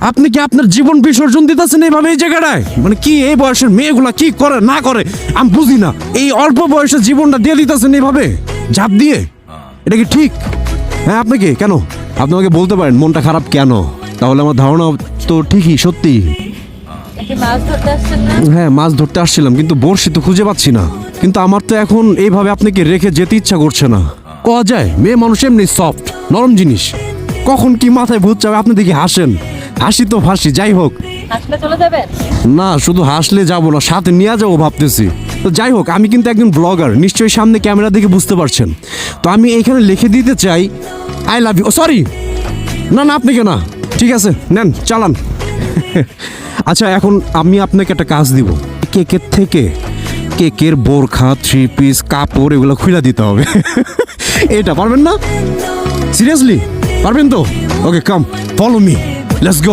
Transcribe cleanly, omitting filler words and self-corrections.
আপনি কি আপনার জীবন বিসর্জন দিতেছেন এইভাবে এই জায়গাটায়? মানে কি এই বয়সের মেয়েগুলা কি করে না করে আমি বুঝি না। এই অল্প বয়সে জীবনটা দিয়ে দিতেছেন এইভাবে ঝাঁপ দিয়ে, এটা কি ঠিক? হ্যাঁ, আপনি কি কেন? আপনি আমাকে বলতে পারেন মনটা খারাপ কেন? তাহলে আমার ধারণা তো ঠিকই সত্যি। হ্যাঁ, মাছ ধরতে আসছিলাম, কিন্তু বড়শি তো খুঁজে পাচ্ছি না। কিন্তু আমার তো এখন এইভাবে আপনাকে রেখে যেতে ইচ্ছা করছে না। কওয়া যায় মেয়ে মানুষ এমনি সফট নরম জিনিস, কখন কি মাথায় ভূত চাবে। আপনি দেখি হাসেন, হাসি তো ফাঁসি। যাই হোক, না শুধু হাসলে যাব না, সাথে নিয়ে যাবো ভাবতেছি। তো যাই হোক, আমি কিন্তু একজন ব্লগার, নিশ্চয়ই সামনে ক্যামেরা দেখে বুঝতে পারছেন। তো আমি এখানে লিখে দিতে চাই আই লাভ ইউ। সরি, না না, আপনি কেন? ঠিক আছে, নেন চালান। আচ্ছা, এখন আমি আপনাকে একটা কাজ দিব। কেকের থেকে কেকের বোরখা, 3 পিস, কাপড় এগুলো খুলে দিতে হবে। এটা পারবেন না? সিরিয়াসলি পারবেন তো? ওকে, কাম ফলো মি, লেটস গো।